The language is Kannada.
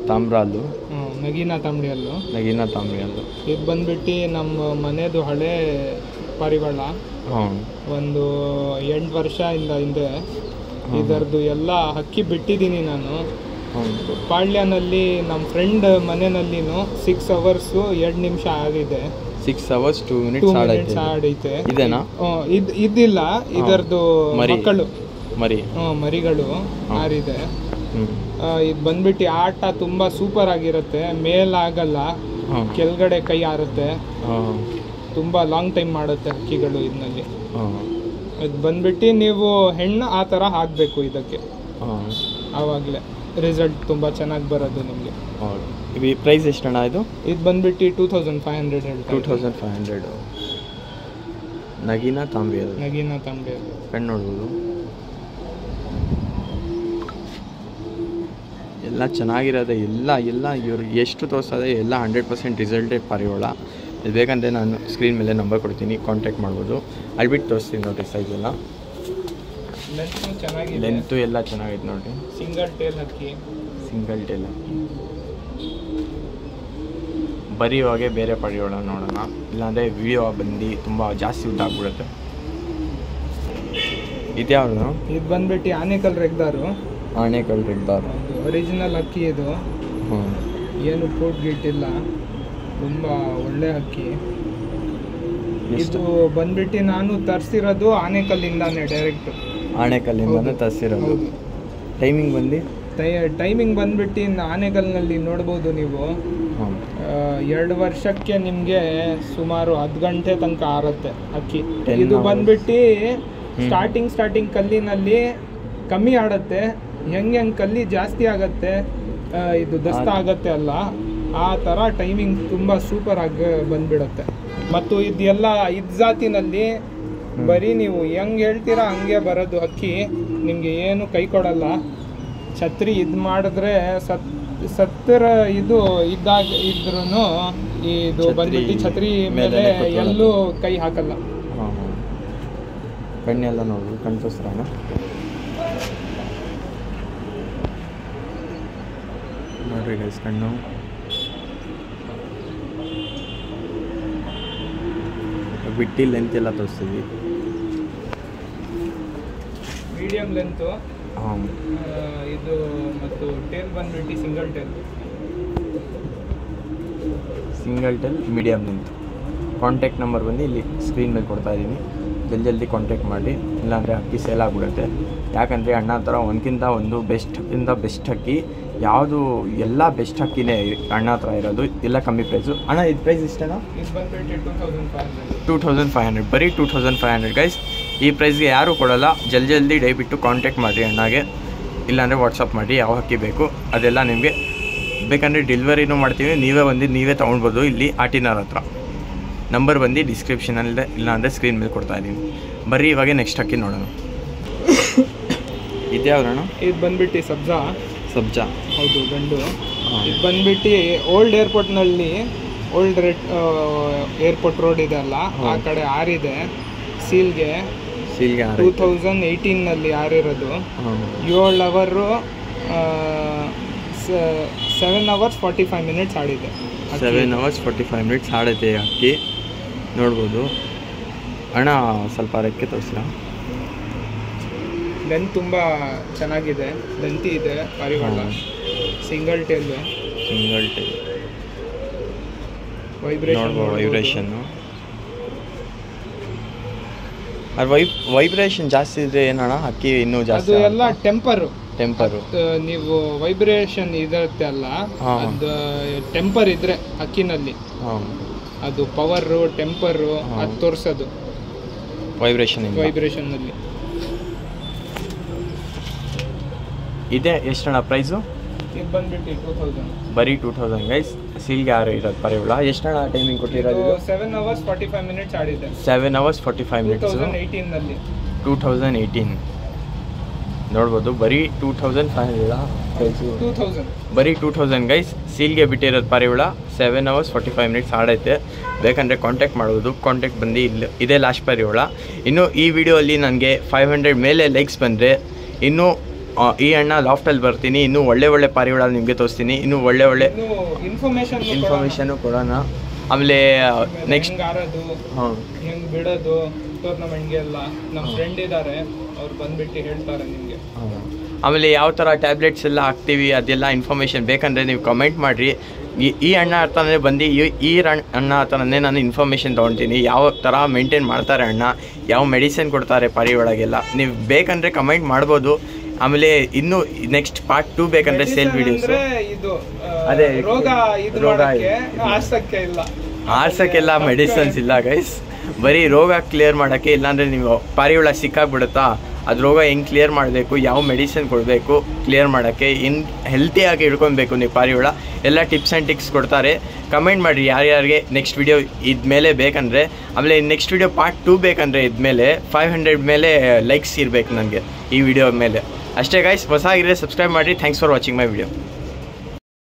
ತಾಮ್ರ ಹಲ್ಲು. ನಗೀನಾ ತಾಂಬಡಿ ಹಲ್ಲು. ನಗೀನಾ ತಾಂಬಡಿ ಹಲ್ಲು. ಇದು ಬಂದ್ಬಿಟ್ಟು ನಮ್ಮ ಮನೆದು ಹಳೆ ಪಾರಿವಾಳ. ಒಂದು 8 ವರ್ಷದಿಂದ ಹಿಂದೆ ಇದರದ್ದು ಎಲ್ಲ ಹಕ್ಕಿ ಬಿಟ್ಟಿದ್ದೀನಿ ನಾನು. ಪಾಳ್ಯನಲ್ಲಿ ನಮ್ಮ ಫ್ರೆಂಡ್ ಮನೆಯಲ್ಲಿನೂ 6 hours 2 ನಿಮಿಷ ಆಗಿದೆ. 6 hours 2 minutes ಆಡೈತೆ. ಇದೇನಾ? ಇದಿಲ್ಲ, ಇದರದ್ದು ಮಕ್ಕಳು ಮರಿಗಳು ಆರಿದೆ. ಇದು ಬಂದ್ಬಿಟ್ಟು ಆಟ ತುಂಬಾ ಸೂಪರ್ ಆಗಿರುತ್ತೆ. ಮೇಲಾಗಲ್ಲ, ಕೆಳಗಡೆ ಕೈ ಆರುತ್ತೆ. ತುಂಬಾ ಲಾಂಗ್ ಟೈಮ್ ಮಾಡುತ್ತೆ ಹಕ್ಕಿಗಳು ಇದರಲ್ಲಿ. ಇದು ಬಂದ್ಬಿಟ್ಟು ನೀವು ಹೆಣ್ಣು ಆ ಥರ ಹಾಕಬೇಕು ಇದಕ್ಕೆ, ಆವಾಗಲೇ ರಿಸಲ್ಟ್ ತುಂಬ ಚೆನ್ನಾಗಿ ಬರೋದು ನಿಮಗೆ. ಈ ಪ್ರೈಸ್ ಎಷ್ಟಣ್ಣ ಇದು? ಇದು ಬಂದ್ಬಿಟ್ಟು 2500 ಹೇಳ್ತಾರೆ. 2500. ನಗೀನಾ ತಾಂಬಡಿ ಕಣ್ಣು ನೋಡ್ಬೋದು. ಎಲ್ಲ ಚೆನ್ನಾಗಿರೋದೆ. ಎಲ್ಲ ಇವರು ಎಷ್ಟು ತೋರಿಸೋದೆ ಎಲ್ಲ 100% ರಿಸಲ್ಟೆಡ್ ಪಾರಿವಾಳ. ಇದು ಬೇಕಂದರೆ ನಾನು ಸ್ಕ್ರೀನ್ ಮೇಲೆ ನಂಬರ್ ಕೊಡ್ತೀನಿ, ಕಾಂಟ್ಯಾಕ್ಟ್ ಮಾಡ್ಬೋದು. ಅಲ್ಲಿ ಬಿಟ್ಟು ತೋರಿಸ್ತೀನಿ ನೋಡಿ ಸೈಜೆಲ್ಲ. ಲೆಂತು ಎಲ್ಲ ಚೆನ್ನಾಗೈತೆ ನೋಡಿ. ಸಿಂಗಲ್ ಟೇಲ್ ಹಕ್ಕಿ. ಬರೀ ಇವಾಗೆ ಬೇರೆ ಪಾರಿವಾಳ ನೋಡೋಣ, ಇಲ್ಲಾಂದರೆ ವಿಡಿಯೋ ಬಂದು ತುಂಬ ಜಾಸ್ತಿ ಉದ್ದ ಆಗ್ಬಿಡುತ್ತೆ. ಇದ್ಯಾವುದು? ಇದು ಬಂದ್ಬಿಟ್ಟು ಆನೇಕಲ್ ರೆಗ್ದಾರು. ಒರಿಜಿನಲ್ ಅಕ್ಕಿ ಇದು. ಏನು ಫುಡ್ ಗಿಟ್ಟಿಲ್ಲ, ತುಂಬ ಒಳ್ಳೆ ಅಕ್ಕಿ. ಇದು ಬಂದ್ಬಿಟ್ಟು ನಾನು ತರಿಸಿರೋದು ಆನೇಕಲ್ಲಿಂದಾನೆ, ಡೈರೆಕ್ಟ್ ಆನೇಕಲ್ಲಿಂದಾನೆ ತರಿಸಿರೋದು. ಟೈಮಿಂಗ್ ಬಂದ್ಬಿಟ್ಟು ಆನೇಕಲ್ನಲ್ಲಿ ನೋಡ್ಬೋದು ನೀವು. 2 ವರ್ಷಕ್ಕೆ ನಿಮಗೆ ಸುಮಾರು 10 ಗಂಟೆ ತನಕ ಆರುತ್ತೆ ಅಕ್ಕಿ. ಇದು ಬಂದ್ಬಿಟ್ಟು ಸ್ಟಾರ್ಟಿಂಗ್ ಕಲ್ಲಿನಲ್ಲಿ ಕಮ್ಮಿ ಆಡುತ್ತೆ. ಹೆಂಗೆ ಕಲ್ಲಿ ಜಾಸ್ತಿ ಆಗತ್ತೆ, ಇದು ದಸ್ತ ಆಗತ್ತೆ ಅಲ್ಲ, ಆ ಥರ ಟೈಮಿಂಗ್ ತುಂಬ ಸೂಪರ್ ಆಗಿ ಬಂದ್ಬಿಡುತ್ತೆ. ಮತ್ತು ಇದೆಲ್ಲ ಜಾತಿನಲ್ಲಿ ಬರೀ ನೀವು ಹೆಂಗೆ ಹೇಳ್ತೀರಾ ಹಂಗೆ ಬರೋದು ಅಕ್ಕಿ. ನಿಮಗೆ ಏನು ಕೈ ಕೊಡಲ್ಲ. ಛತ್ರಿ ಇದು ಮಾಡಿದ್ರೆ ಸತ್ತರ ಇದು ಇದ್ರೂ ಇದು ಬಂದ್ಬಿಟ್ಟು ಛತ್ರಿ ಮೇಲೆ ಎಲ್ಲೂ ಕೈ ಹಾಕಲ್ಲ. ಕಣ್ಣೆಲ್ಲ ನೋಡ್ಬೋದು, ಕಣ್ಣು ತೋರಿಸ್ರಣ. ನೋಡ್ರಿ ಗೈಸ್, ಕಣ್ಣು ಬಿಟ್ಟು ಲೆಂತ್ ಎಲ್ಲ ತೋರಿಸ್ತೀವಿ. ಮೀಡಿಯಂ ಲೆಂತು ಇದು. ಮತ್ತು ಟೇಲ್ ಬಂದ್ಬಿಟ್ಟು single tail medium length. Contact number ಬಂದು ಇಲ್ಲಿ ಸ್ಕ್ರೀನ್ ಮೇಲೆ ಕೊಡ್ತಾ ಇದ್ದೀನಿ, ಜಲ್ದಿ ಕಾಂಟ್ಯಾಕ್ಟ್ ಮಾಡಿ, ಇಲ್ಲಾಂದರೆ ಅಕ್ಕಿ ಸೇಲ್ ಆಗಿಬಿಡುತ್ತೆ. ಯಾಕಂದರೆ ಅಣ್ಣ ಹತ್ರ ಒಂದಕ್ಕಿಂತ ಒಂದು ಬೆಸ್ಟ್ ಅಕ್ಕಿ ಯಾವುದು, ಎಲ್ಲ ಬೆಸ್ಟ್ ಅಕ್ಕಿನೇ ಅಣ್ಣ ಹತ್ರ ಇರೋದು, ಎಲ್ಲ ಕಮ್ಮಿ ಪ್ರೈಸು. ಅಣ್ಣ ಇದು ಪ್ರೈಸ್ ಇಷ್ಟೇನಾ? 2500, ಬರೀ 2500 ಗೈಸ್. ಈ ಪ್ರೈಸ್ಗೆ ಯಾರೂ ಕೊಡೋಲ್ಲ. ಜಲ್ದಿ ದಯವಿಟ್ಟು ಕಾಂಟ್ಯಾಕ್ಟ್ ಮಾಡಿರಿ ಅಣ್ಣಗೆ, ಇಲ್ಲಾಂದರೆ ವಾಟ್ಸಪ್ ಮಾಡಿ ಯಾವ ಅಕ್ಕಿ ಬೇಕು ಅದೆಲ್ಲ ನಿಮಗೆ ಬೇಕಂದರೆ ಡೆಲಿವರಿನೂ ಮಾಡ್ತೀವಿ. ನೀವೇ ತೊಗೊಳ್ಬೋದು. ಇಲ್ಲಿ ಆಟಿನರ್ ಹತ್ರ ನಂಬರ್ ಬಂದು ಡಿಸ್ಕ್ರಿಪ್ಷನಲ್ಲೇ, ಇಲ್ಲಾಂದರೆ ಸ್ಕ್ರೀನ್ ಮೇಲೆ ಕೊಡ್ತಾ ಇದ್ದೀನಿ. ಬರೀ ಇವಾಗ ನೆಕ್ಸ್ಟ್ ಅಕ್ಕಿ ನೋಡೋಣ. ಇದ್ಯಾವ್ದಣ್ಣ? ಇದು ಬಂದ್ಬಿಟ್ಟು ಸಬ್ಜಾ. ಹೌದು, ಗಂಡು. ಇದು ಬಂದ್ಬಿಟ್ಟು ಓಲ್ಡ್ ಏರ್ಪೋರ್ಟ್ ರೋಡ್ ಇದೆ ಅಲ್ಲ, ಆ ಕಡೆ ಆರಿದೆ. ಸೀಲ್ಗೆ 2018ನಲ್ಲಿ ಆರಿರೋದು. 7 ಅವರು 7 hours 45 minutes ಆಡಿದೆ. 7 hours 45 minutes ಆಡೈತೆ ಅಕ್ಕಿ, ನೋಡ್ಬೋದು. ಅಣ್ಣ ಸ್ವಲ್ಪ ರೆಕ್ಕೆ ತೋರಿಸಿಲ್ಲ. ಲೆಂತ್ ತುಂಬ ಚೆನ್ನಾಗಿದೆ, ಲೆಂತಿ ಇದೆ ಪಾರಿವಾಳ. Single tail. ವೈಬ್ರೇಷನ್ನು ವೈಬ್ರೇಷನ್ ಜಾಸ್ತಿ ಇದ್ರೆ ಏನಣ್ಣ ಅಕ್ಕಿ ಇನ್ನೂ ಜಾಸ್ತಿ? ಅದು ಎಲ್ಲ ಟೆಂಪರು. ನೀವು ವೈಬ್ರೇಷನ್ ಇರುತ್ತೆ ಅಲ್ಲ, ಅದು ಟೆಂಪರ್ ಇದ್ರೆ ಅಕ್ಕಿನಲ್ಲಿ ಅದು ಪವರು ಟೆಂಪರು ಅದು ತೋರಿಸೋದು ವೈಬ್ರೇಷನ್ನಲ್ಲಿ. ಇದೆ ಎಷ್ಟಣ್ಣ ಪ್ರೈಸು? ಇದು ಬಂದ್ಬಿಟ್ಟು 2000. ಬರೀ 2000 ಗೈಸ್. ಸೀಲ್ಗೆ ಯಾರು ಇರೋದು ಪಾರಿವಾಳ. ಎಷ್ಟಣ್ಣ ಟೈಮಿಂಗ್ ಕೊಟ್ಟಿರೋದು? 7 hours 45 minutes ಆಡಿದೆ. 7 hours 45 minutes 2018ನಲ್ಲಿ. 2018 ನೋಡ್ಬೋದು. ಬರೀ 2500 ಬರೀ 2000 ಗೈಸ್. ಸೀಲ್ಗೆ ಬಿಟ್ಟಿರೋದು ಪಾರಿವಾಳ. 7 hours 45 minutes ಆಡೈತೆ. ಬೇಕಂದರೆ ಕಾಂಟ್ಯಾಕ್ಟ್ ಮಾಡ್ಬೋದು. ಕಾಂಟ್ಯಾಕ್ಟ್ ಬಂದು ಇದೇ ಲಾಸ್ಟ್ ಪಾರಿವಾಳ. ಇನ್ನು ಈ ವಿಡಿಯೋ ಅಲ್ಲಿ ನನಗೆ 500 ಮೇಲೆ ಲೈಕ್ಸ್ ಬಂದರೆ ಇನ್ನೂ ಈ ಅಣ್ಣ ಲಾಫ್ಟಲ್ಲಿ ಬರ್ತೀನಿ, ಇನ್ನೂ ಒಳ್ಳೆ ಪಾರಿವಾಳ ನಿಮಗೆ ತೋರಿಸ್ತೀನಿ, ಇನ್ನೂ ಒಳ್ಳೆ ಇನ್ಫಾರ್ಮೇಷನ್ನು ಕೊಡೋಣ. ಆಮೇಲೆ ನೆಕ್ಸ್ಟ್ ಹೆಂಗೆ ಬಿಡೋದು ಟೂರ್ನಮೆಂಟ್ಗೆ ಎಲ್ಲ ನಮ್ಮ ಫ್ರೆಂಡ್ ಇದ್ದಾರೆ, ಅವ್ರು ಬಂದ್ಬಿಟ್ಟು ಹೇಳ್ತಾರೆ ನಿಮಗೆ. ಆಮೇಲೆ ಯಾವ ಥರ ಟ್ಯಾಬ್ಲೆಟ್ಸ್ ಎಲ್ಲ ಹಾಕ್ತೀವಿ ಅದೆಲ್ಲ ಇನ್ಫಾರ್ಮೇಷನ್ ಬೇಕಂದರೆ ನೀವು ಕಮೆಂಟ್ ಮಾಡಿರಿ. ಈ ಅಣ್ಣ ಹತ್ರನೇ ಬಂದು ಈ ಅಣ್ಣ ಹತ್ರನೇ ನಾನು ಇನ್ಫಾರ್ಮೇಷನ್ ತೊಗೊಳ್ತೀನಿ, ಯಾವ ಥರ ಮೇಂಟೈನ್ ಮಾಡ್ತಾರೆ ಅಣ್ಣ, ಯಾವ ಮೆಡಿಸಿನ್ ಕೊಡ್ತಾರೆ ಪಾರಿವಾಳಗೆಲ್ಲ. ನೀವು ಬೇಕಂದರೆ ಕಮೆಂಟ್ ಮಾಡ್ಬೋದು. ಆಮೇಲೆ ಇನ್ನೂ ನೆಕ್ಸ್ಟ್ ಪಾರ್ಟ್ 2 ಬೇಕಂದರೆ ಸೇಲ್ ವಿಡಿಯೋಸ್. ಅದೇ ರೋಗ ಆರ್ಸಕ್ಕೆಲ್ಲ ಮೆಡಿಸಿನ್ಸ್ ಇಲ್ಲ ಗೈಸ್, ಬರೀ ರೋಗ ಕ್ಲಿಯರ್ ಮಾಡೋಕ್ಕೆ. ಇಲ್ಲಾಂದರೆ ನೀವು ಪಾರಿವಾಳ ಸಿಕ್ಕಾಗ್ಬಿಡುತ್ತಾ, ಅದು ರೋಗ ಹೆಂಗೆ ಕ್ಲಿಯರ್ ಮಾಡಬೇಕು, ಯಾವ ಮೆಡಿಸಿನ್ ಕೊಡಬೇಕು ಕ್ಲಿಯರ್ ಮಾಡೋಕ್ಕೆ, ಹೆಲ್ತಿಯಾಗಿ ಇಟ್ಕೊಬೇಕು ನೀವು ಪಾರಿವಾಳ, ಎಲ್ಲ ಟಿಪ್ಸ್ ಆ್ಯಂಡ್ ಟಿಕ್ಸ್ ಕೊಡ್ತಾರೆ. ಕಮೆಂಟ್ ಮಾಡಿರಿ ಯಾರ್ಯಾರಿಗೆ ನೆಕ್ಸ್ಟ್ ವಿಡಿಯೋ ಇದ್ಮೇಲೆ ಬೇಕಂದರೆ. ಆಮೇಲೆ ನೆಕ್ಸ್ಟ್ ವಿಡಿಯೋ ಪಾರ್ಟ್ 2 ಬೇಕಂದರೆ ಇದ್ಮೇಲೆ 500 ಮೇಲೆ ಲೈಕ್ಸ್ ಇರಬೇಕು ನನಗೆ ಈ ವಿಡಿಯೋ ಮೇಲೆ. ಅಷ್ಟೇ ಗೈಸ್, ಹೊಸ ಆಗಿದ್ರೆ ಸಬ್ಸ್ಕ್ರೈಬ್ ಮಾಡಿರಿ. Thanks for watching my video.